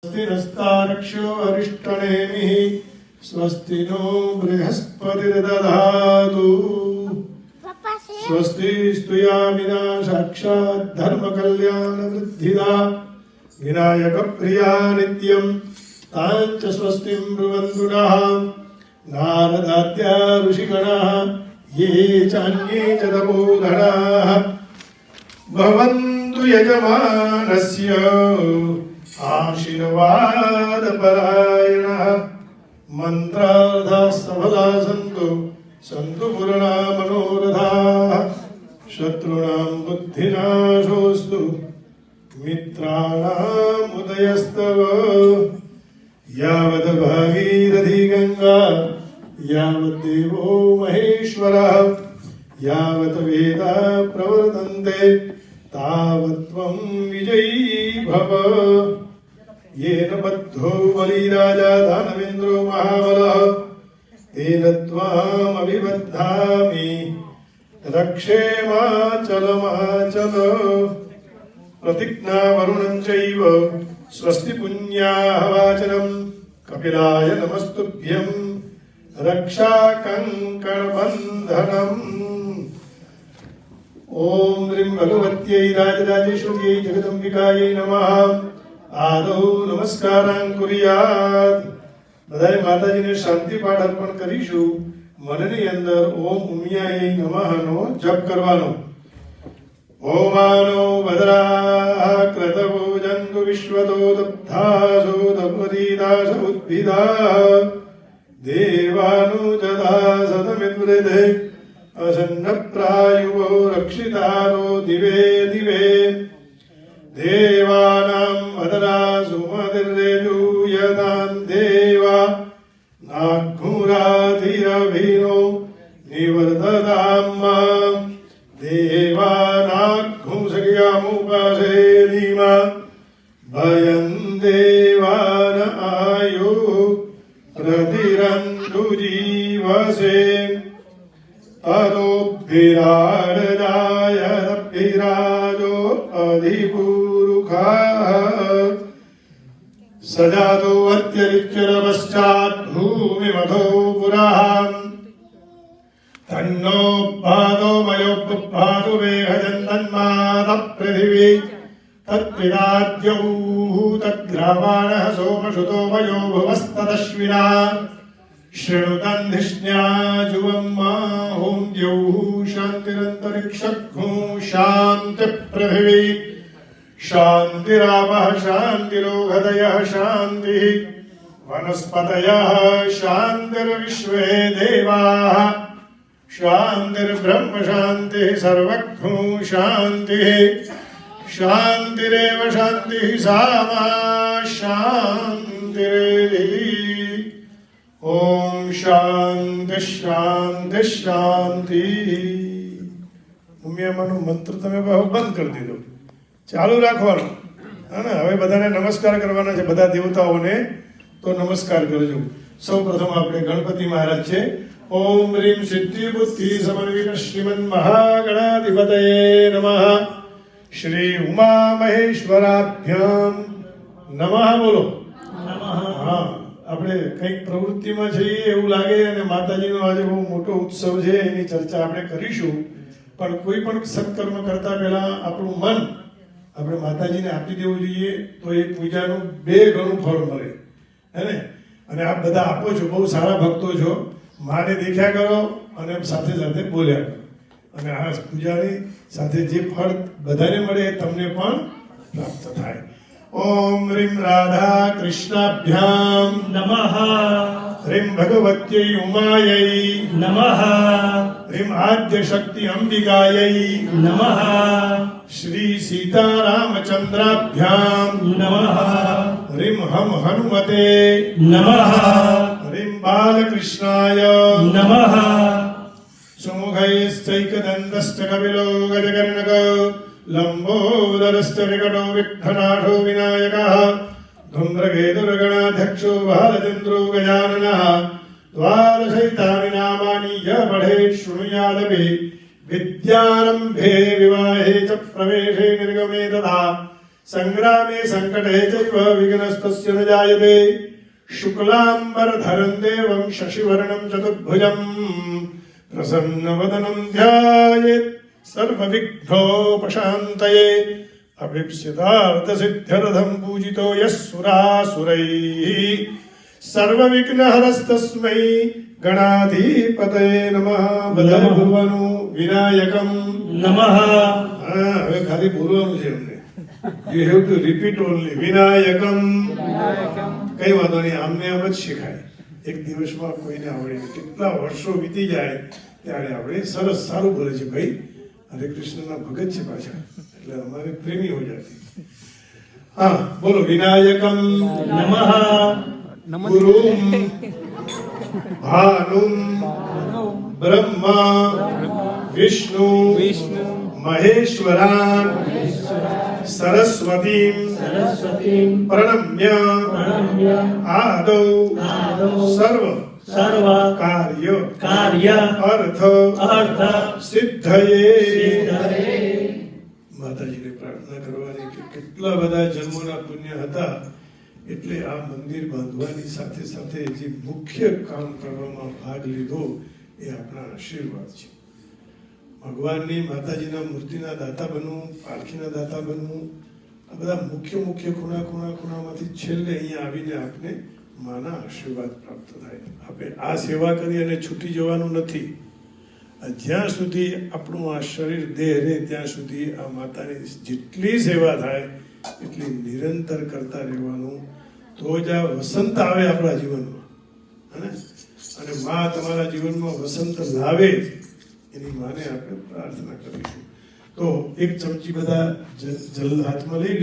स्वस्ति नस्तारक्षो अरिष्टनेमिः स्वस्ति नो बृहस्पतिर्दधातु स्वस्ति स्तुयामिना साक्षात् धर्मकल्याणवृद्धिदा विनायकप्रिया नित्यं ताञ्च स्वस्तिं ब्रुवन्तु नः नारदाद्या ऋषिगणाः ये चान्ये च तपोधनाः भवन्तु यजमानस्य आशीर्वाद परायणः मंत्रार्था सफला सन्तु पूर्णा मनोरथाः शत्रूणां बुद्धिनाशोऽस्तु मित्राणाम् उदयस्तव यावत् भागीरथी गंगा यावत् देवो महेश्वरः यावत् वेदा प्रवर्तन्ते तावत् त्वं विजयी भव येन बद्धो बलिराजा दानवेन्द्रो महाबलः तेन त्वामभिबध्नामि रक्षेमाचलमाचल प्रतिज्ञावरुणं चैव स्वस्ति पुण्याहवाचनं कपिलाय नमस्तुभ्यं रक्षाकङ्कणबन्धनम् ओम ह्रीं भगवत्यै राजराजेश्वर्यै जगदम्बिकायै नमः आदौ नमस्कारां कुर्यात् બધાએ માતાજીને શાંતિ પાઠ અર્પણ કરીશું મનની અંદર ઓમ ઉમિયાય નમઃનો જપ કરવાનો ઓમાનો ભદ્રા ક્રતવો જંતુ વિશ્વતો દબ્ધાસો દપદીદાસ ઉદ્ભિદા દેવાનુ જદા સતમિદ્વૃધે असन्नप्रायुवो रक्षितारो दिवे दिवे देवानां वदरासुमतिर्यजूयतां देवा नाग्मुराधिरभिनो निवर्ततां मां देवानाग्मुसख्यामुपसेनिमा भयं देवान आयो प्रतिरन्तु जीवसे अदोभिराजो अधिपुरुषः सजातो अत्यरिच्यर पश्चात् भूमिमधो पुरः तन्नो पादो मयोपपादो वेहजन्तन्मातः पृथिवी तत्पिदाद्यौ तद्ग्रावाणः सोमसुतो वयो भुवस्तदश्विना शृणुतन्धिष्ण्याजुवं माहुं द्यौः शान्तिरन्तरिक्षघ्नु शान्तिपृथिवी शान्तिरापः शान्तिरोगदयः शान्तिः वनस्पतयः शान्तिर्विश्वे देवाः शान्तिर्ब्रह्म शान्तिः सर्वघ्नु शान्तिः शान्तिरेव शान्तिः सामा शान्तिरेव ओम शांति शांति शांति ઉમિયામાનો મંત્ર તમે બંધ કરી દીધો ચાલુ રાખવાનો હા ને હવે બધાને નમસ્કાર કરવાના છે બધા દેવતાઓને તો નમસ્કાર કરજો સૌ પ્રથમ આપણે ગણપતિ મહારાજ છે ઓમ રીમ સિદ્ધિ બુદ્ધિ સમન્વિત શ્રીમન મહાગણાધિપતયે નમઃ શ્રી ઉમા મહેશ્વરાભ્યામ નમઃ બોલો નમઃ હા આપણે કંઈક પ્રવૃત્તિમાં છીએ એવું લાગે અને માતાજીનો આજે બહુ મોટો ઉત્સવ છે એની ચર્ચા આપણે કરીશું પણ કોઈ પણ સત્કર્મ કરતા પહેલા આપણું મન આપણે માતાજીને આપી દેવું જોઈએ તો એ પૂજાનું 2 ગણું ફળ મળે હે ને અને આપ બધા આપો છો બહુ સારા ભક્તો છો માને દેખ્યા કરો અને સાથે સાથે બોલ્યા કરો અને આ પૂજાની સાથે જે ફળ બધાને મળે એ તમને પણ પ્રાપ્ત થાય ओम ह्रीं राधा कृष्णाभ्याम नमः ह्रीं भगवत्यै उमायै नमः ह्रीं आद्य शक्ति अंबिकायै नमः श्री सीतारामचंद्राभ्याम नमः ह्रीं हम हनुमते नमः ह्रीं बालकृष्णाय नमः सुमुखैश्चैकदन्तश्च कपिलो गजकर्णक लंबोदरश्च विकटो विघ्ननाथो विनायकः धूम्रकेतुर्गणाध्यक्षो बालचन्द्रो गजाननः द्वादशैतानि नामानि यः पठेत् शृणुयादपि विद्यारंभे विवाहे च प्रवेशे निर्गमे तथा સંગ્રામે સંકટે ચૈવ વિઘ્નસ્તસ્ય ન જાયતે શુક્લાંબરધરં દેવં શશિવર્ણં ચતુર્ભુજં પ્રસન્નવદनं ધ્યાયેત સર્વવિઘ્નોપશાन्तये અભીપ્સિતાર્થસિદ્ધ્યર્થં પૂજિતો યः સુરાસુરૈः સર્વવિઘ્નહરસ્તસ્મૈ ગણાધિપતये નમઃ. બધાએ બોલવાનું વિનાયકમ નમઃ. હવે ખાલી બોલવાનું છે એમને. You have to repeat only વિનાયકમ. કઈ વાંધો નહીં, આમને આમ જ શીખાય. એક દિવસમાં કોઈને આવડે નહીં. કેટલા વર્ષો વીતી જાય ત્યારે આપણે સરસ સારું બોલે છે ભાઈ હરે કૃષ્ણના ભગત છે પાછા, એટલે અમારે પ્રેમી હો જાતી. હા બોલો વિનાયકમ નમઃ. ગુરુમ ભાનુમ બ્રહ્મા વિષ્ણુ મહેશ્વરાન સરસ્વતીમ પ્રણમ્ય આદૌ સર્વ કાર્ય અર્થ સિદ્ધયે. માતાજીને પ્રાર્થના કરવાની કે કેટલા બધા જન્મોના પુણ્ય હતા એટલે આ મંદિર બાંધવાની સાથે સાથે જે મુખ્ય કામ કરવામાં ભાગ લીધો એ આપણા આશીર્વાદ છે. ભગવાનની માતાજીના મૂર્તિના દાતા બનવું, પાલખીના દાતા બનવું, આ બધા મુખ્ય ખૂણામાંથી છેલ્લે અહીંયા આવીને આપને માના આશીર્વાદ પ્રાપ્ત થાય. આપણે આ સેવા કરી અને છૂટી જવાનું નથી. જ્યાં સુધી આપણું આ શરીર દેહ રહે ત્યાં સુધી આ માતાની જેટલી સેવા થાય એટલી નિરંતર કરતા રહેવાનું. તો જ આ વસંત આવે આપણા જીવનમાં, અને મા તમારા જીવનમાં વસંત લાવે એની માને આપણે પ્રાર્થના કરીશું. તો એક ચમચી બધા જલ હાથમાં લઈ